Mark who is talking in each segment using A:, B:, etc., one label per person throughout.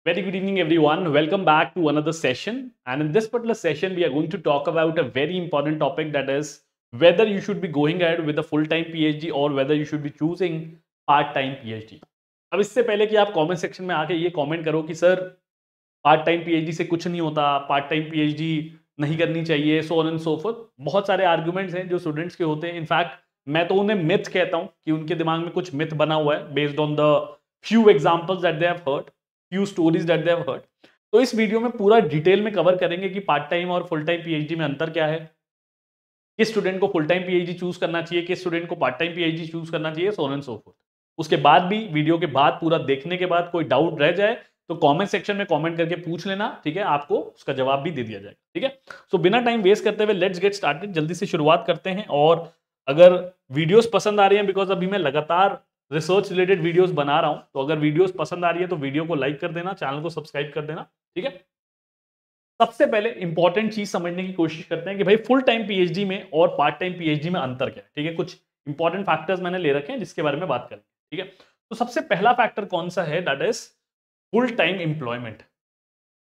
A: Very good evening, everyone. Welcome back to another session. And in this particular session, we are going to talk about a very important topic, that is whether you should be going ahead with a full-time PhD or whether you should be choosing part-time PhD. अब इससे पहले कि आप comment section में आके ये comment करो कि सर पार्ट टाइम पीएचडी से कुछ नहीं होता, पार्ट टाइम पीएचडी नहीं करनी चाहिए, so on and so fourth, बहुत सारे आर्गुमेंट्स हैं जो स्टूडेंट्स के होते हैं. इनफैक्ट मैं तो उन्हें मिथ कहता हूं कि उनके दिमाग में कुछ मिथ बना हुआ है based on the few examples that they have heard, few stories that they have heard. तो इस वीडियो में पूरा डिटेल में कवर करेंगे कि पार्ट टाइम और फुल टाइम पीएचडी में अंतर क्या है, किस स्टूडेंट को फुल टाइम पीएचडी चूज करना चाहिए, किस स्टूडेंट को पार्ट टाइम पीएचडी चूज करना चाहिए, so on and so fourth. उसके बाद भी वीडियो के बाद पूरा देखने के बाद कोई डाउट रह जाए तो कमेंट सेक्शन में कमेंट करके पूछ लेना, ठीक है, आपको उसका जवाब भी दे दिया जाएगा. ठीक है, सो बिना टाइम वेस्ट करते हुए लेट्स गेट स्टार्टेड. जल्दी से शुरुआत करते हैं. और अगर वीडियोस पसंद आ रही हैं, बिकॉज अभी मैं लगातार रिसर्च रिलेटेड वीडियोस बना रहा हूं, तो अगर वीडियोस पसंद आ रही है तो वीडियो को लाइक कर देना, चैनल को सब्सक्राइब कर देना. ठीक है, सबसे पहले इंपॉर्टेंट चीज समझने की कोशिश करते हैं कि भाई फुल टाइम पीएचडी में और पार्ट टाइम पीएचडी में अंतर क्या है. ठीक है, कुछ इंपॉर्टेंट फैक्टर्स मैंने ले रखे हैं जिसके बारे में बात करें. ठीक है, तो सबसे पहला फैक्टर कौन सा है, that is full time employment.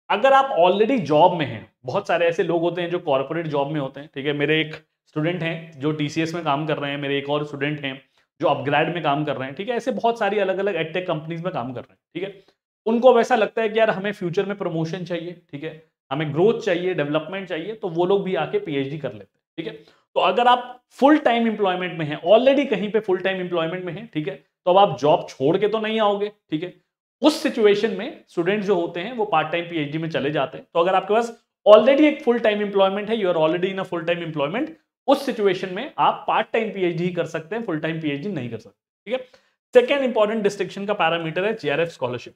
A: अगर आप ऑलरेडी जॉब में हैं, बहुत सारे ऐसे लोग होते हैं जो कॉर्पोरेट जॉब में होते हैं. ठीक है, मेरे एक स्टूडेंट हैं जो टीसीएस में काम कर रहे हैं, मेरे एक और स्टूडेंट हैं जो अपग्रेड में काम कर रहे हैं. ठीक है, ऐसे बहुत सारी अलग अलग एडटेक कंपनीज में काम कर रहे हैं. ठीक है, उनको अब ऐसा लगता है कि यार हमें फ्यूचर में प्रमोशन चाहिए, ठीक है, हमें ग्रोथ चाहिए, डेवलपमेंट चाहिए, तो वो लोग भी आके पीएचडी कर लेते हैं. ठीक है, तो अगर आप फुल टाइम एम्प्लॉयमेंट में हैं, ऑलरेडी कहीं पे फुल टाइम एम्प्लॉयमेंट में हैं, ठीक है, तो अब आप जॉब छोड़ के तो नहीं आओगे. ठीक है, उस सिचुएशन में स्टूडेंट जो होते हैं वो पार्ट टाइम पीएचडी में चले जाते हैं. तो अगर आपके पास ऑलरेडी एक फुल टाइम एम्प्लॉयमेंट है, you are already in a full time employment, उस सिचुएशन में आप पार्ट टाइम पीएचडी कर सकते हैं, फुल टाइम पीएचडी नहीं कर सकते. ठीक है, सेकेंड इंपॉर्टेंट डिस्टिंक्शन का पैरामीटर है जेआरएफ स्कॉलरशिप.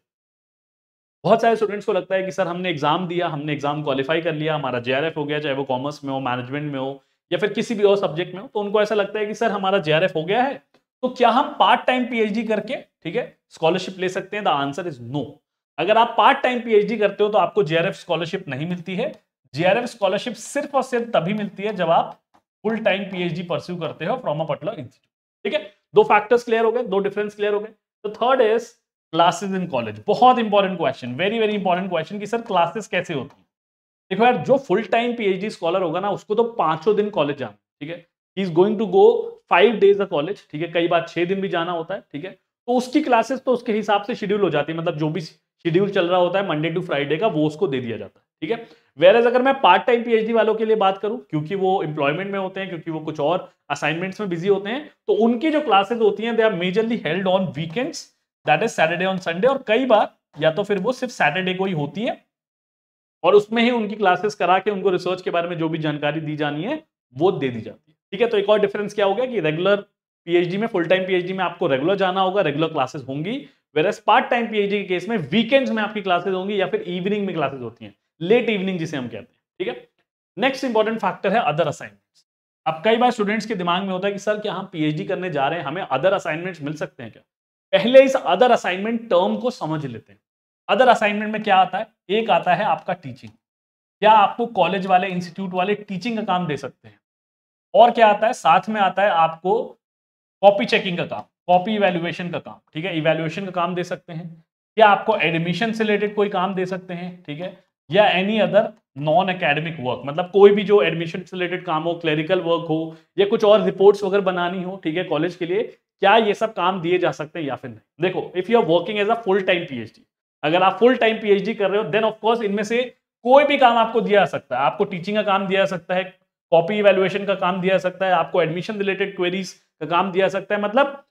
A: बहुत सारे स्टूडेंट्स को लगता है कि सर हमने एग्जाम दिया, हमने एग्जाम क्वालिफाई कर लिया, हमारा जेआरएफ हो गया, चाहे वो कॉमर्स में हो, मैनेजमेंट में हो, या फिर किसी भी और सब्जेक्ट में हो, तो उनको ऐसा लगता है कि सर हमारा जेआरएफ हो गया है, तो क्या हम पार्ट टाइम पीएचडी करके, ठीक है, स्कॉलरशिप ले सकते हैं. The answer is no. अगर आप पार्ट टाइम पीएचडी करते हो तो आपको जेआरएफ स्कॉलरशिप नहीं मिलती है. जेआरएफ स्कॉलरशिप सिर्फ और सिर्फ तभी मिलती है जब आप फुल टाइम पीएचडी परस्यू करते हो फ्रॉम अ पर्टिकुलर इंस्टीट्यूट. ठीक है, दो फैक्टर्स क्लियर हो गए, दो डिफरेंस क्लियर हो गए. तो third is classes in college. बहुत important question, very very important question कि सर क्लासेस कैसे होती है. देखो यार, जो फुल टाइम पीएचडी स्कॉलर होगा ना, उसको तो 5 दिन कॉलेज जाना. ठीक है, he is going to go 5 days a college. ठीक है, कई बार 6 दिन भी जाना होता है. ठीक है, तो उसकी क्लासेस तो उसके हिसाब से शेड्यूल हो जाती है, मतलब जो भी शेड्यूल चल रहा होता है मंडे टू फ्राइडे का, वो उसको दे दिया जाता है. ठीक है, वेयर अगर मैं पार्ट टाइम पीएचडी वालों के लिए बात करूं, क्योंकि वो एम्प्लॉयमेंट में होते हैं, क्योंकि वो कुछ और असाइनमेंट्स में बिजी होते हैं, तो उनकी जो क्लासेस होती हैं they are majorly held on weekends, that is Saturday on Sunday, और कई बार या तो फिर वो सिर्फ सैटरडे को ही होती है, और उसमें ही उनकी क्लासेस करा के उनको रिसर्च के बारे में जो भी जानकारी दी जानी है वो दे दी जाती है. ठीक है, तो एक और डिफरेंस क्या हो गया कि रेगुलर पीएचडी में, फुल टाइम पीएचडी में आपको रेगुलर जाना होगा, रेगुलर क्लासेस होंगी, वेरएस पार्ट टाइम पीएचडी के केस में वीकेंड्स में आपकी क्लासेस होंगी या फिर इवनिंग में क्लासेस होती हैं, लेट इवनिंग जिसे हम कहते हैं. ठीक है, नेक्स्ट इंपॉर्टेंट फैक्टर है अदर असाइनमेंट्स. अब कई बार स्टूडेंट्स के दिमाग में होता है कि सर क्या हम पीएचडी करने जा रहे हैं, हमें अदर असाइनमेंट्स मिल सकते हैं क्या. पहले इस अदर असाइनमेंट टर्म को समझ लेते हैं. अदर असाइनमेंट में क्या आता है, एक आता है आपका टीचिंग. क्या आपको कॉलेज वाले, इंस्टीट्यूट वाले टीचिंग का काम दे सकते हैं. और क्या आता है, साथ में आता है आपको कॉपी चेकिंग का काम, कॉपी इवैल्यूएशन का काम. ठीक है, इवैल्यूएशन का काम दे सकते हैं. क्या आपको एडमिशन से रिलेटेड कोई काम दे सकते हैं. ठीक है, या any other non academic work, मतलब कोई भी जो एडमिशन से रिलेटेड काम हो, क्लेरिकल वर्क हो, या कुछ और रिपोर्ट्स वगैरह बनानी हो, ठीक है, कॉलेज के लिए, क्या ये सब काम दिए जा सकते हैं या फिर नहीं. देखो, if you are working as a full time PhD, अगर आप फुल टाइम पीएचडी कर रहे हो, देन ऑफ कोर्स इनमें से कोई भी काम आपको दिया जा सकता है. आपको टीचिंग का काम दिया जा सकता है, कॉपी इवैल्यूएशन का काम दिया जा सकता है, आपको एडमिशन रिलेटेड क्वेरीज का काम दिया जा सकता है. मतलब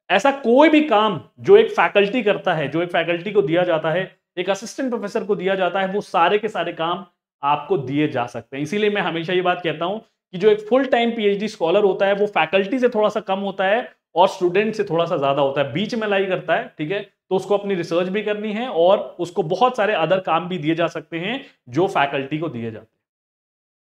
A: ऐसा कोई भी काम जो एक फैकल्टी करता है, जो एक फैकल्टी को दिया जाता है, एक असिस्टेंट प्रोफेसर को दिया जाता है, वो सारे के सारे काम आपको दिए जा सकते हैं. इसीलिए मैं हमेशा ये बात कहता हूं कि जो एक फुल टाइम पीएचडी स्कॉलर होता है वो फैकल्टी से थोड़ा सा कम होता है और स्टूडेंट से थोड़ा सा ज्यादा होता है, बीच में लाई करता है. ठीक है, तो उसको अपनी रिसर्च भी करनी है और उसको बहुत सारे अदर काम भी दिए जा सकते हैं जो फैकल्टी को दिए जाते हैं.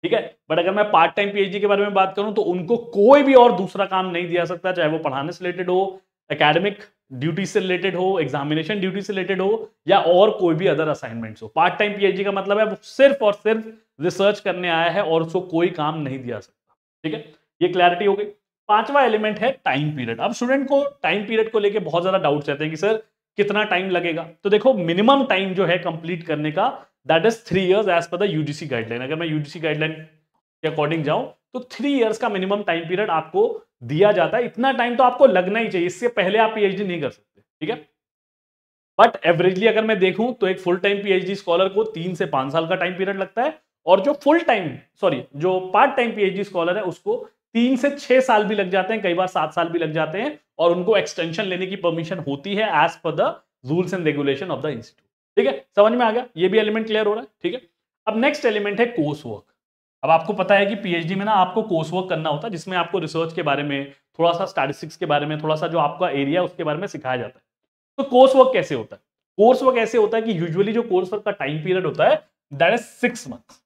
A: ठीक है, बट अगर मैं पार्ट टाइम पीएचडी के बारे में बात करूं तो उनको कोई भी और दूसरा काम नहीं दिया सकता, चाहे वो पढ़ाने से रिलेटेड हो, एकेडमिक ड्यूटी से रिलेटेड हो, एग्जामिनेशन ड्यूटी से रिलेटेड हो, या और कोई भी अदर असाइनमेंट्स हो. पार्ट टाइम पीएचडी का मतलब है वो सिर्फ और सिर्फ रिसर्च करने आया है और उसको कोई काम नहीं दिया सकता. ठीक है, ये क्लैरिटी हो गई. पांचवा एलिमेंट है टाइम पीरियड. अब स्टूडेंट को टाइम पीरियड को लेकर बहुत ज्यादा डाउट्स रहते हैं कि सर कितना टाइम लगेगा? तो देखो मिनिमम टाइम जो है कंप्लीट करने का that is 3 years as per the UGC guideline. अगर मैं यूजीसी गाइडलाइन के अकॉर्डिंग जाऊं तो 3 इयर्स का मिनिमम टाइम पीरियड आपको दिया जाता है। इतना टाइम तो आपको लगना ही चाहिए, इससे पहले आप पीएचडी नहीं कर सकते, ठीक है। बट एवरेजली अगर मैं देखूं तो एक फुल टाइम पीएचडी स्कॉलर को 3 से 5 साल का टाइम पीरियड लगता है, और जो पार्ट टाइम पीएचडी स्कॉलर है उसको 3 से 6 साल भी लग जाते हैं, कई बार 7 साल भी लग जाते हैं, और उनको एक्सटेंशन लेने की परमिशन होती है as per the rules and regulation of the institute. ठीक है, समझ में आ गया, ये भी एलिमेंट क्लियर हो रहा है, ठीक है। अब नेक्स्ट एलिमेंट है कोर्स वर्क। अब आपको पता है कि पीएचडी में ना आपको कोर्स वर्क करना होता है, जिसमें आपको रिसर्च के बारे में, थोड़ा सा स्टैटिस्टिक्स के बारे में, थोड़ा सा जो आपका एरिया है उसके बारे में सिखाया जाता है। तो कोर्स वर्क कैसे होता है? कोर्स वर्क ऐसे होता है कि यूजुअली जो कोर्स वर्क का टाइम पीरियड होता है दैट इज 6 मंथ्स।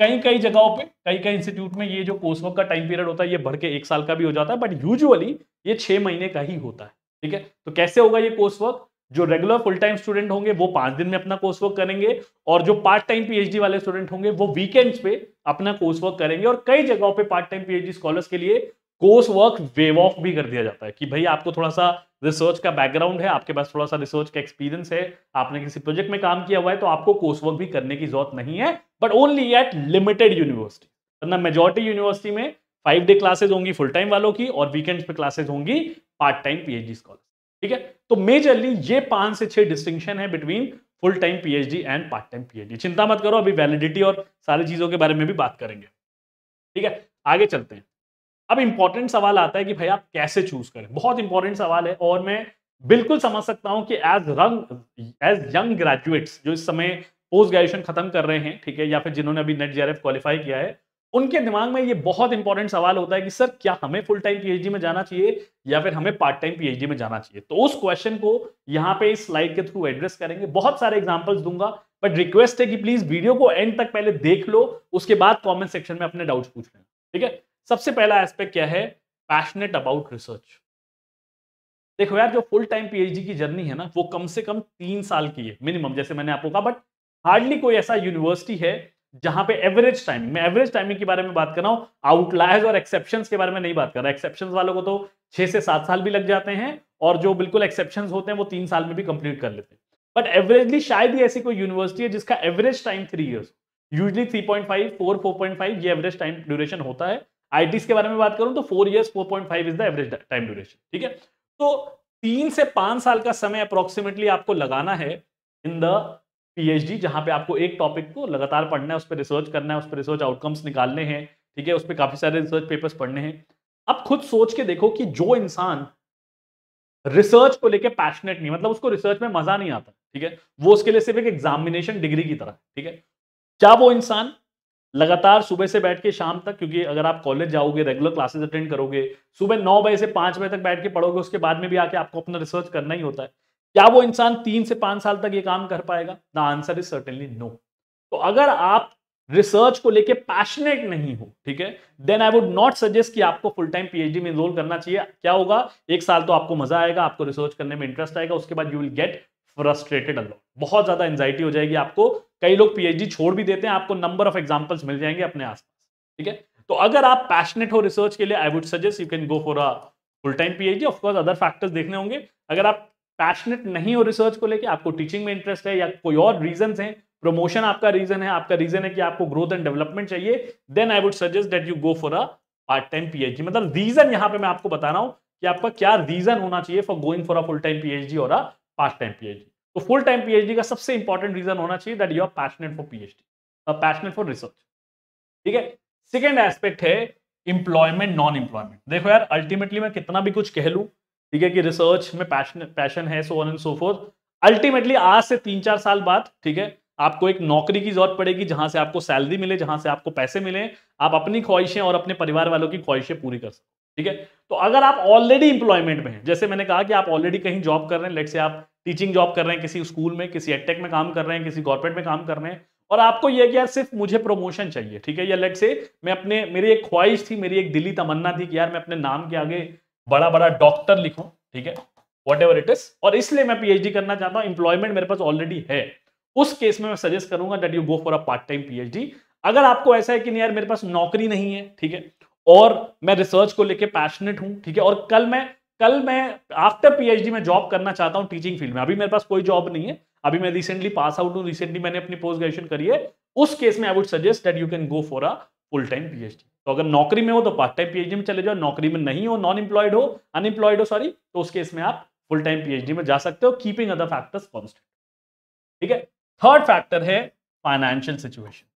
A: कई कई जगहों पे, कई कई इंस्टीट्यूट में ये जो कोर्स वर्क का टाइम पीरियड होता है ये बढ़ के 1 साल का भी हो जाता है, बट यूजुअली ये 6 महीने का ही होता है, ठीक है। तो कैसे होगा ये कोर्स वर्क? जो रेगुलर फुल टाइम स्टूडेंट होंगे वो 5 दिन में अपना कोर्स वर्क करेंगे, और जो पार्ट टाइम पीएचडी वाले स्टूडेंट होंगे वो वीकेंड्स पे अपना कोर्स वर्क करेंगे। और कई जगहों पे पार्ट टाइम पीएचडी स्कॉलर्स के लिए कोर्स वर्क वेव ऑफ भी कर दिया जाता है कि भाई आपको थोड़ा सा रिसर्च का बैकग्राउंड है, आपके पास थोड़ा सा रिसर्च का एक्सपीरियंस है, आपने किसी प्रोजेक्ट में काम किया हुआ है, तो आपको कोर्स वर्क भी करने की जरूरत नहीं है, but only at limited university. वरना मेजॉरिटी यूनिवर्सिटी में 5 डे क्लासेस होंगी फुल टाइम वालों की, और वीकेंड्स पे क्लासेस होंगी पार्ट टाइम पीएचडी स्कॉलर, ठीक है। तो मेजरली ये 5 से 6 डिस्टिंक्शन है between full time PhD and part time PhD. चिंता मत करो, अभी वैलिडिटी और सारी चीजों के बारे में भी बात करेंगे, ठीक है। आगे चलते हैं। अब इंपॉर्टेंट सवाल आता है कि भाई आप कैसे चूज करें। बहुत इंपॉर्टेंट सवाल है, और मैं बिल्कुल समझ सकता हूं कि एज यंग ग्रेजुएट्स जो इस समय पोस्ट ग्रेजुएशन खत्म कर रहे हैं, ठीक है, या फिर जिन्होंने अभी नेट जेआरएफ क्वालिफाई किया है, उनके दिमाग में ये बहुत इंपॉर्टेंट सवाल होता है कि सर क्या हमें फुल टाइम पीएचडी में जाना चाहिए या फिर हमें पार्ट टाइम पीएचडी में जाना चाहिए। तो उस क्वेश्चन को यहां पे इस स्लाइड के थ्रू एड्रेस करेंगे। बहुत सारे एग्जांपल्स दूंगा, बट रिक्वेस्ट है कि प्लीज वीडियो को एंड तक पहले देख लो, उसके बाद कमेंट सेक्शन में अपने डाउट्स पूछ लेना, ठीक है। सबसे पहला एस्पेक्ट क्या है? Passionate about research. देखो यार, जो फुल टाइम पीएचडी की जर्नी है ना वो कम से कम 3 साल की है मिनिमम, जैसे मैंने आपको कहा, बट हार्डली कोई ऐसा यूनिवर्सिटी है जहां पे एवरेज टाइमिंग, मैं एवरेज टाइमिंग के बारे में बात कर रहा हूं, आउटलायर्स और एक्सेप्शंस के बारे में नहीं बात कर रहा। एक्सेप्शंस वालों को तो 6 से 7 साल भी लग जाते हैं, और जो बिल्कुल एक्सेप्शंस होते हैं वो 3 साल में भी कंप्लीट कर लेते हैं। बट एवरेजली शायद ही ऐसी कोई यूनिवर्सिटी है जिसका एवरेज टाइम 3 इयर्स, यूजली 3.5, 4.5 ये एवरेज टाइम ड्यूरेशन होता है। आईटीज के बारे में बात करूं तो 4 years 4.5 is the average time duration, ठीक है। तो 3 से 5 साल का समय अप्रोक्सीमेटली आपको लगाना है इन द पीएचडी, जहां पे आपको एक टॉपिक को लगातार पढ़ना है, उस पर रिसर्च करना है, उस पर रिसर्च आउटकम्स निकालने हैं, ठीक है, उस पर काफी सारे रिसर्च पेपर्स पढ़ने हैं। अब खुद सोच के देखो कि जो इंसान रिसर्च को लेके पैशनेट नहीं, मतलब उसको रिसर्च में मजा नहीं आता, ठीक है, वो उसके लिए सिर्फ एक एग्जामिनेशन डिग्री की तरह, ठीक है, क्या वो इंसान लगातार सुबह से बैठ के शाम तक, क्योंकि अगर आप कॉलेज जाओगे, रेगुलर क्लासेस अटेंड करोगे, सुबह 9 बजे से 5 बजे तक बैठ के पढ़ोगे, उसके बाद में भी आके आपको अपना रिसर्च करना ही होता है, क्या वो इंसान 3 से 5 साल तक ये काम कर पाएगा? The answer is certainly no. तो अगर आप रिसर्च को लेके पैशनेट नहीं हो, ठीक है, then I would not suggest कि आपको फुल टाइम पीएचडी में एनरोल करना चाहिए। क्या होगा? 1 साल तो आपको मजा आएगा, आपको रिसर्च करने में इंटरेस्ट आएगा, उसके बाद you will get frustrated a lot, बहुत ज्यादा एंजाइटी हो जाएगी आपको। कई लोग पीएचडी छोड़ भी देते हैं, आपको नंबर ऑफ एग्जांपल्स मिल जाएंगे अपने आसपास, ठीक है। तो अगर आप पैशनेट हो रिसर्च के लिए, आई would suggest you can go for a full time PhD. Of course other factors देखने होंगे। अगर आप पैशनेट नहीं हो रिसर्च को लेके, आपको टीचिंग में इंटरेस्ट है या कोई और रीजन है, प्रमोशन आपका रीजन है, आपका रीजन है कि आपको ग्रोथ एंड डेवलपमेंट चाहिए, then I would suggest that you go for a part time PhD. मतलब रीजन यहां पे मैं आपको बता रहा हूं कि आपका क्या रीजन होना चाहिए for going for a full time PhD और अ पार्ट टाइम पीएचडी। तो फुल टाइम पीएचडी का सबसे इंपॉर्टेंट रीजन होना चाहिए that you are passionate for PhD, passionate for research, ठीक है। सेकेंड एस्पेक्ट है एम्प्लॉयमेंट नॉन एम्प्लॉयमेंट। देखो यार, अल्टीमेटली मैं कितना भी कुछ कह लूं, ठीक है, कि रिसर्च में पैशन है, so on and so fourth, ultimately आज से 3-4 साल बाद, ठीक है, आपको एक नौकरी की जरूरत पड़ेगी जहां से आपको सैलरी मिले, जहां से आपको पैसे मिले, आप अपनी ख्वाहिशें और अपने परिवार वालों की ख्वाहिशें पूरी कर सको, ठीक है। तो अगर आप ऑलरेडी इंप्लॉयमेंट में हैं, जैसे मैंने कहा कि आप ऑलरेडी कहीं जॉब कर रहे हैं, लेट से आप टीचिंग जॉब कर रहे हैं, किसी स्कूल में, किसी एडटेक में काम कर रहे हैं, किसी कॉर्पोरेट में काम कर रहे हैं, और आपको यह कि यार सिर्फ मुझे प्रमोशन चाहिए, ठीक है, या लेट से मैं मेरी एक ख्वाहिश थी, मेरी एक दिली तमन्ना थी कि यार मैं अपने नाम के आगे बड़ा बड़ा डॉक्टर लिखूं, ठीक है, वॉट एवर इट इज, और इसलिए मैं पीएचडी करना चाहता हूं, एम्प्लॉयमेंट मेरे पास ऑलरेडी है, उस केस में मैं सजेस्ट करूंगा that you go for a part time PhD. अगर आपको ऐसा है कि नहीं यार मेरे पास नौकरी नहीं है, ठीक है, और मैं रिसर्च को लेके पैशनेट हूं, ठीक है, और कल मैं कल मैं आफ्टर पीएचडी में जॉब करना चाहता हूं टीचिंग फील्ड में, अभी मेरे पास कोई जॉब नहीं है, अभी मैं रिसेंटली पास आउट हूं, रिसेंटली मैंने अपनी पोस्ट ग्रेजुएशन करी है, उस केस में आई would suggest that you can go for a full time PhD. तो अगर नौकरी में हो तो पार्ट टाइम पीएचडी में चले जाओ, नौकरी में नहीं हो, नॉन एम्प्लॉयड हो, अनएम्प्लॉयड हो सॉरी, तो उस केस में आप फुल टाइम पीएचडी में जा सकते हो, कीपिंग अदर फैक्टर्स कांस्टेंट। ठीक है, थर्ड फैक्टर है फाइनेंशियल सिचुएशन।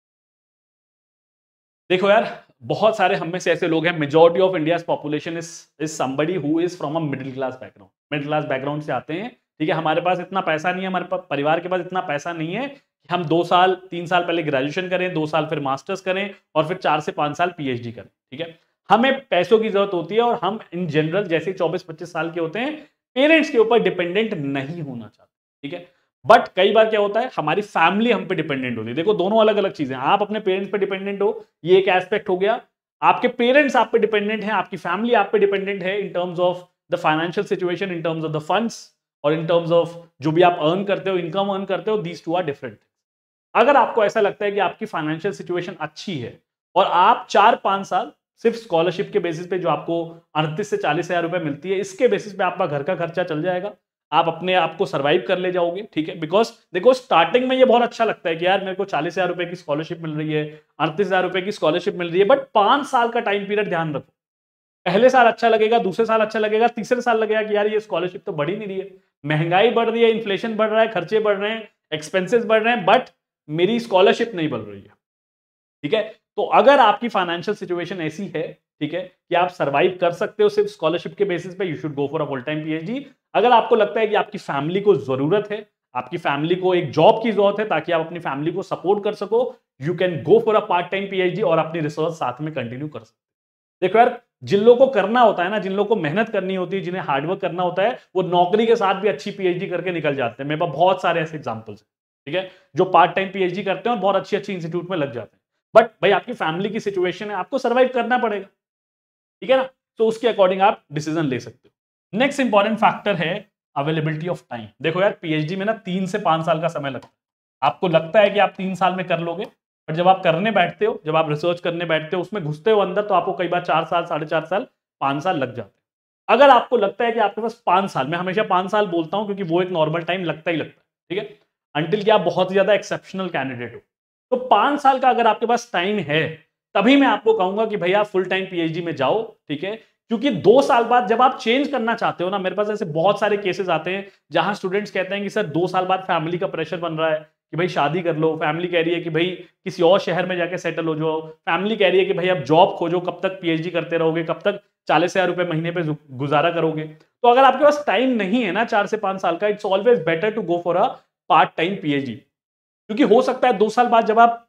A: देखो यार, बहुत सारे हम में से ऐसे लोग हैं, majority of India's population is somebody who is from a middle class background, middle class background से आते हैं। ठीक है, हमारे पास इतना पैसा नहीं है, हमारे परिवार के पास इतना पैसा नहीं है कि हम 2 साल 3 साल पहले ग्रेजुएशन करें, 2 साल फिर मास्टर्स करें और फिर 4 से 5 साल पीएचडी करें। ठीक है, हमें पैसों की जरूरत होती है और हम इन जनरल जैसे 24-25 साल के होते हैं, पेरेंट्स के ऊपर डिपेंडेंट नहीं होना चाहते। ठीक है, बट कई बार क्या होता है, हमारी फैमिली हम पे डिपेंडेंट होती है। देखो, दोनों अलग अलग चीजें, आप अपने पेरेंट्स पे डिपेंडेंट हो, ये एक एस्पेक्ट हो गया, आपके पेरेंट्स आप पे डिपेंडेंट हैं, आपकी फैमिली आप पे डिपेंडेंट है in terms of the financial situation, in terms of the funds और इन टर्म्स ऑफ जो भी आप अर्न करते हो, इनकम अर्न करते हो, दीज टू आर डिफरेंट। अगर आपको ऐसा लगता है कि आपकी फाइनेंशियल सिचुएशन अच्छी है और आप 4-5 साल सिर्फ स्कॉलरशिप के बेसिस पे जो आपको 38 से 40 हजार रुपए मिलती है, इसके बेसिस पे आपका घर का खर्चा चल जाएगा, आप अपने आप को सर्वाइव कर ले जाओगे। ठीक है, बिकॉज देखो स्टार्टिंग में ये बहुत अच्छा लगता है कि यार मेरे को 40 हजार रुपए की स्कॉलरशिप मिल रही है, 38 हजार रुपए की स्कॉलरशिप मिल रही है, बट 5 साल का टाइम पीरियड ध्यान रखो। पहले साल अच्छा लगेगा, दूसरे साल अच्छा लगेगा, तीसरे साल लगेगा कि यार ये स्कॉलरशिप तो बढ़ ही नहीं रही है, महंगाई बढ़ रही है, इन्फ्लेशन बढ़ रहा है, खर्चे बढ़ रहे हैं, एक्सपेंसेस बढ़ रहे हैं, बट मेरी स्कॉलरशिप नहीं बढ़ रही है। ठीक है, तो अगर आपकी फाइनेंशियल सिचुएशन ऐसी है, ठीक है, कि आप सर्वाइव कर सकते हो सिर्फ स्कॉलरशिप के बेसिस पे, you should go for a full time PhD. अगर आपको लगता है कि आपकी फैमिली को जरूरत है, आपकी फैमिली को एक जॉब की जरूरत है ताकि आप अपनी फैमिली को सपोर्ट कर सको, you can go for a part time PhD और अपनी रिसर्च साथ में कंटिन्यू कर सकते हो। देखो यार, जिन लोगों को करना होता है ना, जिन लोगों को मेहनत करनी होती है, जिन्हें हार्डवर्क करना होता है, वो नौकरी के साथ भी अच्छी पीएचडी करके निकल जाते हैं। मेरे पास बहुत सारे ऐसे एग्जांपल्स हैं, ठीक है, जो पार्ट टाइम पीएचडी करते हैं और बहुत अच्छी अच्छी इंस्टीट्यूट में लग जाते हैं। बट भाई आपकी फैमिली की सिचुएशन है, आपको सर्वाइव करना पड़ेगा। ठीक है ना, तो उसके अकॉर्डिंग आप डिसीजन ले सकते हो। नेक्स्ट इंपॉर्टेंट फैक्टर है अवेलेबिलिटी ऑफ टाइम। देखो यार, पीएचडी में ना 3 से 5 साल का समय लगता है। आपको लगता है कि आप 3 साल में कर लोगे, पर जब आप करने बैठते हो, जब आप रिसर्च करने बैठते हो, उसमें घुसते हो अंदर, तो आपको कई बार 4 साल, 4.5 साल, 5 साल लग जाते हैं। अगर आपको लगता है कि आपके पास 5 साल, मैं हमेशा 5 साल बोलता हूं क्योंकि वो एक नॉर्मल टाइम लगता ही लगता है, ठीक है, अंटिल कि आप बहुत ही ज्यादा एक्सेप्शनल कैंडिडेट हो। तो 5 साल का अगर आपके पास टाइम है, तभी मैं आपको कहूंगा कि भैया फुल टाइम पीएचडी में जाओ। ठीक है, क्योंकि 2 साल बाद जब आप चेंज करना चाहते हो ना, मेरे पास ऐसे बहुत सारे केसेस आते हैं जहां स्टूडेंट्स कहते हैं कि सर 2 साल बाद फैमिली का प्रेशर बन रहा है कि भाई शादी कर लो, फैमिली कह रही है कि भाई किसी और शहर में जाके सेटल हो जाओ, फैमिली कह रही है कि भाई अब जॉब खोजो, कब तक पीएचडी करते रहोगे, कब तक 40 हजार रुपए महीने पे गुजारा करोगे। तो अगर आपके पास टाइम नहीं है ना 4 से 5 साल का, it's always better to go for a part time PhD. क्योंकि हो सकता है 2 साल बाद जब आप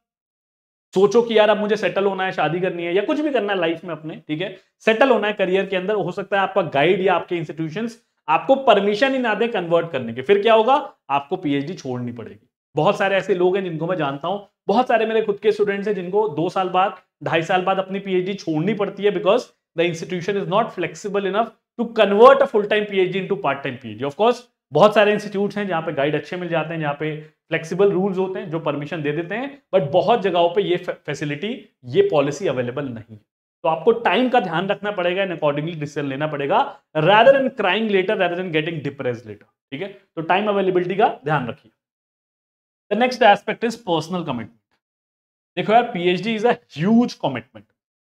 A: सोचो कि यार अब मुझे सेटल होना है, शादी करनी है या कुछ भी करना है लाइफ में अपने, ठीक है, सेटल होना है करियर के अंदर, हो सकता है आपका गाइड या आपके इंस्टीट्यूशंस आपको परमिशन ही ना दे कन्वर्ट करने के, फिर क्या होगा, आपको पीएचडी छोड़नी पड़ेगी। बहुत सारे ऐसे लोग हैं जिनको मैं जानता हूं, बहुत सारे मेरे खुद के स्टूडेंट्स हैं जिनको 2 साल बाद, 2.5 साल बाद अपनी पीएचडी छोड़नी पड़ती है, because the institution is not flexible enough to convert a full time PhD into part time PhD. Of course बहुत सारे इंस्टीट्यूट्स हैं जहां पे गाइड अच्छे मिल जाते हैं, जहां पे फ्लेक्सिबल रूल्स होते हैं जो परमिशन दे देते हैं, बट बहुत जगहों पे ये फैसिलिटी, ये पॉलिसी अवेलेबल नहीं है। तो आपको टाइम का ध्यान रखना पड़ेगा एंड अकॉर्डिंगली डिसीजन लेना पड़ेगा, rather than crying later, rather than getting depressed later. ठीक है, तो टाइम अवेलेबिलिटी का ध्यान रखिए। The next aspect is personal commitment. देखो यार, PhD is a huge commitment.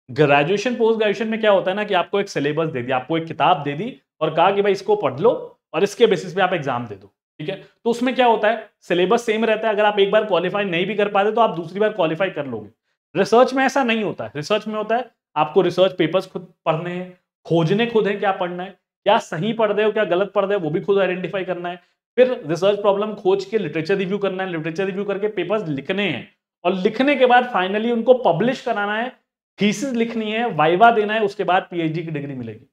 A: Graduation, post graduation में क्या होता है ना कि आपको एक सिलेबस दे दिया, आपको एक किताब दे दी और कहा कि भाई इसको पढ़ लो और इसके बेसिस पे आप एग्जाम दे दो। ठीक है, तो उसमें क्या होता है, सिलेबस सेम रहता है, अगर आप एक बार क्वालिफाई नहीं भी कर पाते तो आप दूसरी बार क्वालिफाई कर लोगे। रिसर्च में ऐसा नहीं होता है। रिसर्च में होता है आपको रिसर्च पेपर्स खुद पढ़ने हैं, खोजने खुद है क्या पढ़ना है, क्या सही पढ़ रहे हो क्या गलत पढ़ रहे हो वो भी खुद आइडेंटिफाई करना है, फिर रिसर्च प्रॉब्लम खोज के लिटरेचर रिव्यू करना है, लिटरेचर रिव्यू करके पेपर्स लिखने हैं और लिखने के बाद फाइनली उनको पब्लिश कराना है, थीसिस लिखनी है, वाइवा देना है, उसके बाद पीएचडी की डिग्री मिलेगी।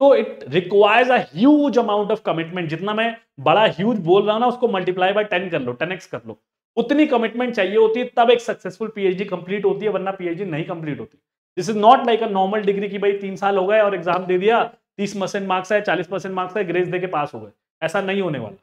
A: तो it requires a huge amount of commitment. जितना मैं बड़ा ह्यूज बोल रहा हूं ना, उसको मल्टीप्लाई बाय 10 कर लो, 10x कर लो, उतनी कमिटमेंट चाहिए होती है, तब एक सक्सेसफुल पीएचडी कंप्लीट होती है, वरना पीएचडी नहीं कंप्लीट होती। This is not like a normal degree की भाई 3 साल हो गए और एग्जाम दे दिया, 30% मार्क्स आए, 40% मार्क्स आए, ग्रेस देके पास हो गए, ऐसा नहीं होने वाला।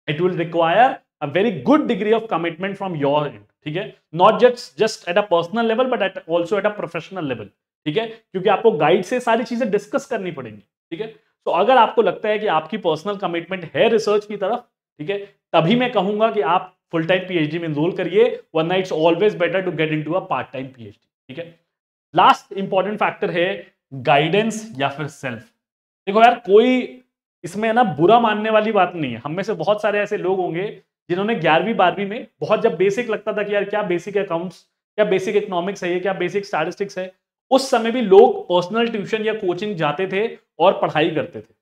A: It will require a very good degree of commitment from your and. ठीक है, not just at a personal level but also at a professional level. ठीक है, क्योंकि आपको गाइड से सारी चीजें डिस्कस करनी पड़ेंगी। ठीक है, तो अगर आपको लगता है कि आपकी पर्सनल कमिटमेंट है रिसर्च की तरफ, ठीक है, तभी मैं कहूंगा कि आप फुल टाइम पीएचडी में एनरोल करिए, वरना it's always better to get into a part time PhD, ठीक है। लास्ट इंपॉर्टेंट फैक्टर है गाइडेंस या फिर सेल्फ। देखो यार, कोई इसमें है ना बुरा मानने वाली बात नहीं है। हम में से बहुत सारे ऐसे लोग होंगे जिन्होंने 11वीं 12वीं में बहुत जब बेसिक लगता था कि यार क्या बेसिक अकाउंट्स, क्या बेसिक इकोनॉमिक्स है, ये क्या बेसिक स्टैटिस्टिक्स है, उस समय भी लोग पर्सनल ट्यूशन या कोचिंग जाते थे और पढ़ाई करते थे,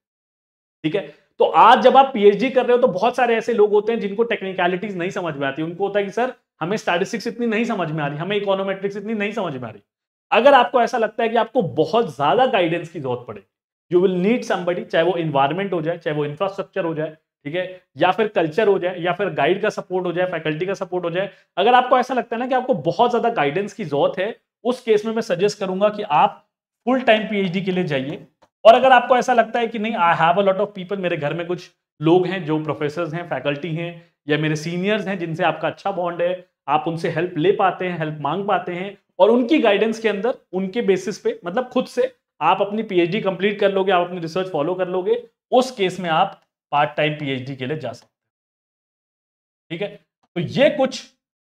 A: ठीक है। तो आज जब आप पीएचडी कर रहे हो तो बहुत सारे ऐसे लोग होते हैं जिनको टेक्निकलिटीज नहीं समझ में आती। उनको होता है कि सर हमें स्टैटिस्टिक्स इतनी नहीं समझ में आ रही, हमें इकोनोमेट्रिक्स इतनी नहीं समझ में आ रही। अगर आपको ऐसा लगता है कि आपको बहुत ज्यादा गाइडेंस की जरूरत पड़े, यू विल नीड समबडी, चाहे वो इन्वायरमेंट हो जाए, चाहे वो इंफ्रास्ट्रक्चर हो जाए, ठीक है, या फिर कल्चर हो जाए, या फिर गाइड का सपोर्ट हो जाए, फैकल्टी का सपोर्ट हो जाए। अगर आपको ऐसा लगता है ना कि आपको बहुत ज्यादा गाइडेंस की जरूरत है, उस केस में मैं सजेस्ट करूंगा कि आप फुल टाइम पीएचडी के लिए जाइए। और अगर आपको ऐसा लगता है कि नहीं, I have a lot of people, मेरे घर में कुछ लोग हैं जो प्रोफेसर हैं, फैकल्टी हैं, या मेरे सीनियर्स हैं जिनसे आपका अच्छा बॉन्ड है, आप उनसे हेल्प ले पाते हैं, हेल्प मांग पाते हैं, और उनकी गाइडेंस के अंदर, उनके बेसिस पे, मतलब खुद से आप अपनी पीएचडी कंप्लीट कर लोगे, आप अपनी रिसर्च फॉलो कर लोगे, उस केस में आप पार्ट टाइम पीएचडी के लिए जा सकते हैं, ठीक है। तो ये कुछ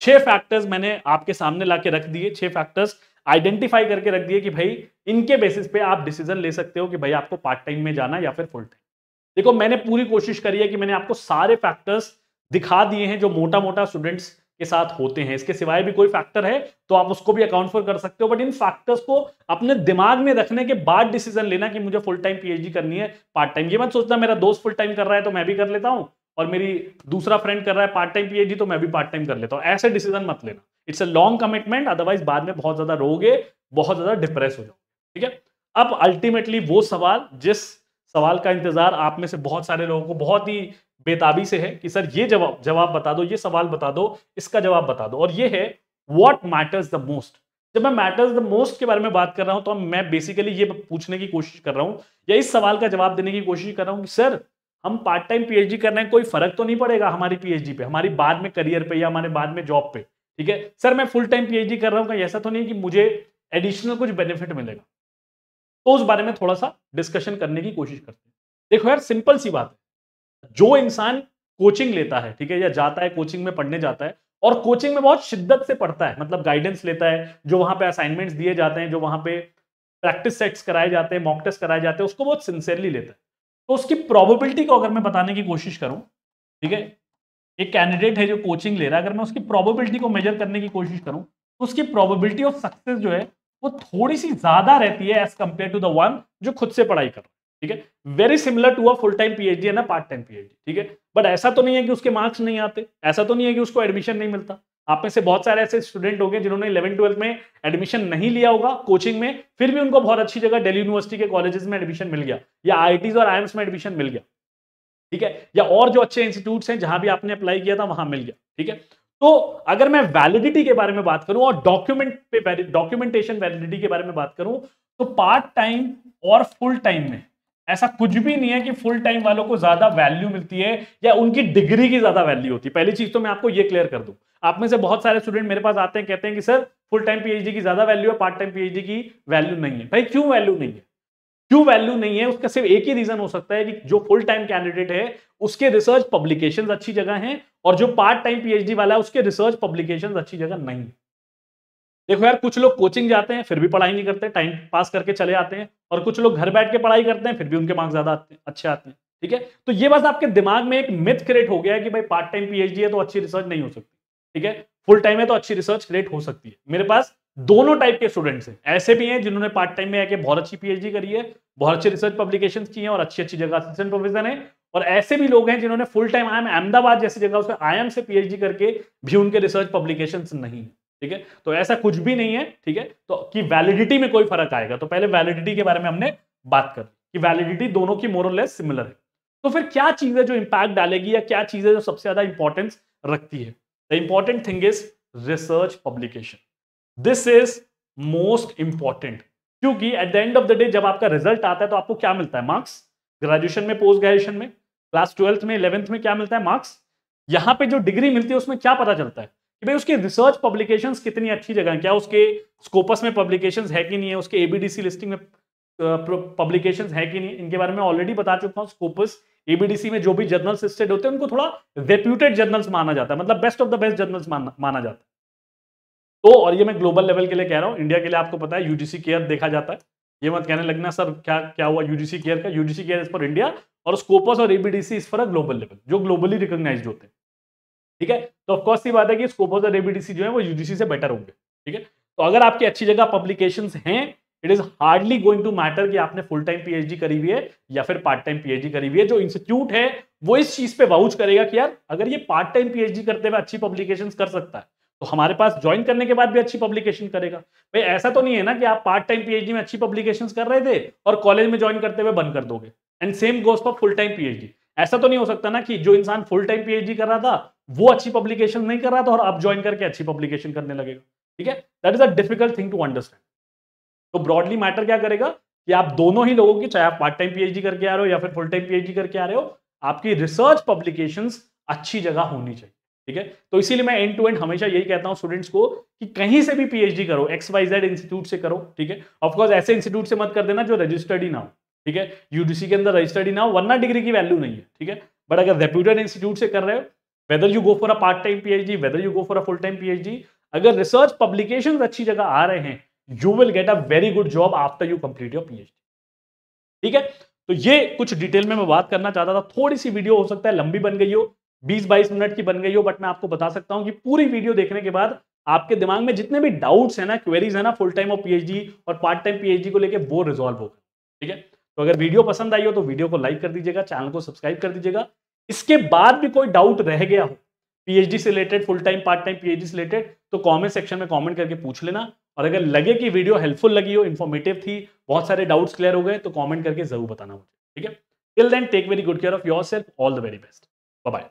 A: 6 फैक्टर्स मैंने आपके सामने लाके रख दिए, 6 फैक्टर्स आइडेंटिफाई करके रख दिए कि भाई इनके बेसिस पे आप डिसीजन ले सकते हो कि भाई आपको पार्ट टाइम में जाना या फिर फुल टाइम। देखो, मैंने पूरी कोशिश करी है कि मैंने आपको सारे फैक्टर्स दिखा दिए हैं जो मोटा मोटा स्टूडेंट्स के साथ होते हैं। इसके सिवाय भी कोई फैक्टर है तो आप उसको भी अकाउंट फॉर कर सकते हो, बट इन फैक्टर्स को अपने दिमाग में रखने के बाद डिसीजन लेना कि मुझे फुल टाइम पीएचडी करनी है, पार्ट टाइम। ये मत सोचना मेरा दोस्त फुल टाइम कर रहा है तो मैं भी कर लेता हूं, और मेरी दूसरा फ्रेंड कर रहा है पार्ट टाइम पीएचडी तो मैं भी पार्ट टाइम कर लेता हूं। ऐसे डिसीजन मत लेना, it's a long commitment, otherwise बाद में बहुत ज्यादा रोगे, बहुत ज्यादा डिप्रेस हो जाओ, ठीक है। अब अल्टीमेटली वो सवाल, जिस सवाल का इंतजार आप में से बहुत सारे लोगों को बहुत ही बेताबी से है कि सर ये जवाब बता दो, ये सवाल बता दो, इसका जवाब बता दो, और ये है व्हाट मैटर्स द मोस्ट। जब मैं मैटर्स द मोस्ट के बारे में बात कर रहा हूं तो मैं बेसिकली ये पूछने की कोशिश कर रहा हूं, या इस सवाल का जवाब देने की कोशिश कर रहा हूं कि सर हम पार्ट टाइम पीएचडी कर रहे हैं, कोई फर्क तो नहीं पड़ेगा हमारी पीएचडी पे, हमारी बाद में करियर पे, या हमारे बाद में जॉब पे, ठीक है। सर मैं फुल टाइम पीएचडी कर रहा हूं, कहीं ऐसा तो नहीं कि मुझे एडिशनल कुछ बेनिफिट मिलेगा? तो उस बारे में थोड़ा सा डिस्कशन करने की कोशिश करते हैं। देखो यार, सिंपल सी बात है, जो इंसान कोचिंग लेता है, ठीक है, या जाता है कोचिंग में पढ़ने जाता है, और कोचिंग में बहुत शिद्दत से पढ़ता है, मतलब गाइडेंस लेता है, जो वहां पे असाइनमेंट्स दिए जाते हैं, जो वहां पे प्रैक्टिस सेट्स कराए जाते हैं, मॉक टेस्ट कराए जाते हैं, उसको बहुत सिंसियरली लेता है, तो उसकी प्रोबेबिलिटी को अगर मैं बताने की कोशिश करूं, ठीक है, एक कैंडिडेट है जो कोचिंग ले रहा है, अगर मैं उसकी प्रोबेबिलिटी को मेजर करने की कोशिश करूं तो उसकी प्रोबेबिलिटी ऑफ सक्सेस जो है वो थोड़ी सी ज्यादा रहती है as compare to the one जो खुद से पढ़ाई कर रहा है, ठीक है। Very similar to a full time PhD है ना पार्ट टाइम पीएचडी, ठीक है। बट ऐसा तो नहीं है कि उसके मार्क्स नहीं आते, ऐसा तो नहीं है कि उसको एडमिशन नहीं मिलता। आप में से बहुत सारे ऐसे स्टूडेंट होंगे जिन्होंने 11th-12th में एडमिशन नहीं लिया होगा कोचिंग में, फिर भी उनको बहुत अच्छी जगह दिल्ली यूनिवर्सिटी के कॉलेजेस में एडमिशन मिल गया, या आईआईटीज और आईएम्स में एडमिशन मिल गया, ठीक है, या और जो अच्छे इंस्टीट्यूट्स हैं जहां भी आपने अप्लाई किया था वहां मिल गया, ठीक है। तो अगर मैं वैलिडिटी के बारे में बात करूं और डॉक्यूमेंटेशन वैलिडिटी के बारे में बात करूं, तो पार्ट टाइम और फुल टाइम में ऐसा कुछ भी नहीं है कि फुल टाइम वालों को ज्यादा वैल्यू मिलती है या उनकी डिग्री की ज्यादा वैल्यू होती है। पहली चीज तो मैं आपको ये क्लियर कर दूं, आप में से बहुत सारे स्टूडेंट मेरे पास आते हैं, कहते हैं कि सर फुल टाइम पीएचडी की ज्यादा वैल्यू है, पार्ट टाइम पीएचडी की वैल्यू नहीं है। भाई क्यों वैल्यू नहीं है? क्यों वैल्यू नहीं है? उसका सिर्फ एक ही रीजन हो सकता है कि जो फुल टाइम कैंडिडेट है उसके रिसर्च पब्लिकेशंस अच्छी जगह हैं, और जो पार्ट टाइम पीएचडी वाला है उसके रिसर्च पब्लिकेशंस अच्छी जगह नहीं। देखो यार, कुछ लोग कोचिंग जाते हैं फिर भी पढ़ाई नहीं करते, टाइम पास करके चले आते हैं, और कुछ लोग घर बैठ के पढ़ाई करते हैं फिर भी उनके मार्क्स ज्यादा अच्छे आते हैं, ठीक है। तो ये बस आपके दिमाग में एक मिथ क्रिएट हो गया है कि भाई पार्ट टाइम पीएचडी है तो अच्छी रिसर्च नहीं हो सकती, ठीक है, फुल टाइम है तो अच्छी रिसर्च क्रिएट हो सकती है। मेरे पास दोनों टाइप के स्टूडेंट्स हैं, ऐसे भी हैं जिन्होंने पार्ट टाइम में आके बहुत अच्छी पीएचडी करी है, बहुत अच्छी रिसर्च पब्लिकेशन की है और अच्छी अच्छी जगह असिस्टेंट प्रोफेसर है, और ऐसे भी लोग हैं जिन्होंने फुल टाइम आईएम अहमदाबाद जैसी जगह उसमें आईएम से पीएचडी करके भी उनके रिसर्च पब्लिकेशन नहीं, ठीक है। तो ऐसा कुछ भी नहीं है, ठीक है, तो कि वैलिडिटी में कोई फर्क आएगा। तो पहले वैलिडिटी के बारे में हमने बात कर कि वैलिडिटी दोनों की मोर और लेस सिमिलर है। तो फिर क्या चीज है जो इंपैक्ट डालेगी, या क्या चीज है जो सबसे ज्यादा इंपॉर्टेंस रखती है? The important thing is research publication. This is most important, क्योंकि at the end of the day जब आपका रिजल्ट आता है तो आपको क्या मिलता है? मार्क्स। ग्रेजुएशन में, पोस्ट ग्रेजुएशन में, क्लास 12th में, 11th में क्या मिलता है? मार्क्स। यहां पे जो डिग्री मिलती है उसमें क्या पता चलता है कि भाई उसके रिसर्च पब्लिकेशंस कितनी अच्छी जगह है, क्या उसके स्कोपस में पब्लिकेशंस है कि नहीं है, उसके एबीडीसी लिस्टिंग में पब्लिकेशंस है कि नहीं, इनके बारे में ऑलरेडी बता चुका हूं। स्कोपस एबीडीसी में जो भी जर्नल्स लिस्टेड होते हैं उनको थोड़ा रेप्यूटेड जर्नल्स माना जाता है, मतलब best of the best journals माना जाता है। तो और ये मैं ग्लोबल लेवल के लिए कह रहा हूं, इंडिया के लिए आपको पता है यूजीसी केयर देखा जाता है। ये मत कहने लगना सर क्या क्या हुआ यूजीसी केयर का। UGC care is for India और स्कोपस और ABDC is for a global level, जो ग्लोबली रिकॉग्नाइज्ड होते हैं। ठीक है, तो ऑफकोर्स ये बात है कि स्कोपस और एबीडीसी जो है वो यूजीसी से बेटर होंगे। ठीक है, तो अगर आपकी अच्छी जगह पब्लिकेशंस हैं, it is hardly going to matter कि आपने फुल टाइम पीएचडी करी हुई है या फिर पार्ट टाइम पीएचडी करी हुई है। जो इंस्टीट्यूट है वो इस चीज पे वाउच करेगा कि यार अगर ये पार्ट टाइम पीएचडी करते हुए अच्छी पब्लिकेशंस कर सकता है तो हमारे पास ज्वाइन करने के बाद भी अच्छी पब्लिकेशन करेगा। भाई ऐसा तो नहीं है ना कि आप पार्ट टाइम पीएचडी में अच्छी पब्लिकेशंस कर रहे थे और कॉलेज में ज्वाइन करते हुए बंद कर दोगे। And same goes for full time PhD. ऐसा तो नहीं हो सकता ना कि जो इंसान फुल टाइम पीएचडी कर रहा था वो अच्छी पब्लिकेशन नहीं कर रहा था और अब ज्वाइन करके अच्छी पब्लिकेशन करने लगेगा। ठीक है, that is a difficult thing to understand. तो ब्रॉडली मैटर क्या करेगा कि आप दोनों ही लोगों की, चाहे आप पार्ट टाइम पीएचडी करके आ रहे हो या फिर फुल टाइम पीएचडी करके आ रहे हो, आपकी रिसर्च पब्लिकेशंस अच्छी जगह होनी चाहिए। ठीक है, तो इसीलिए मैं एंड टू एंड हमेशा यही कहता हूं स्टूडेंट्स को कि कहीं से भी पीएचडी करो, XYZ इंस्टीट्यूट से करो। ठीक है, ऑफकोर्स ऐसे इंस्टीट्यूट से मत कर देना जो रजिस्टर्ड ही ना हो। ठीक है, यूजीसी के अंदर रजिस्टर्ड ही ना हो, वरना डिग्री की वैल्यू नहीं है। ठीक है, बट अगर रेप्यूटेड इंस्टीट्यूट से कर रहे हो, whether you go for a part time PhD, whether you go for a full time PhD, अगर रिसर्च पब्लिकेशंस अच्छी जगह आ रहे हैं, you will get a very good job after you complete your PhD। ठीक है, तो ये कुछ डिटेल में मैं बात करना चाहता था। थोड़ी सी वीडियो हो सकता है लंबी बन गई हो, 20-22 मिनट की बन गई हो, बट मैं आपको बता सकता हूं कि पूरी वीडियो देखने के बाद आपके दिमाग में जितने भी डाउट्स है ना, क्वेरीज है ना, फुल टाइम और पीएचडी और पार्ट टाइम पीएचडी को लेके वो रिजॉल्व होगा। ठीक है, तो अगर वीडियो पसंद आई हो तो वीडियो को लाइक कर दीजिएगा, चैनल को सब्सक्राइब कर दीजिएगा। इसके बाद भी कोई डाउट रह गया हो पीएचडी से related, full time part time PhD से रिलेटेड, तो कमेंट सेक्शन में कमेंट करके पूछ लेना। और अगर लगे कि वीडियो हेल्पफुल लगी हो, इन्फॉर्मेटिव थी, बहुत सारे डाउट्स क्लियर हो गए, तो कमेंट करके जरूर बताना मुझे। ठीक है, till then take very good care of yourself, all the very best, bye bye.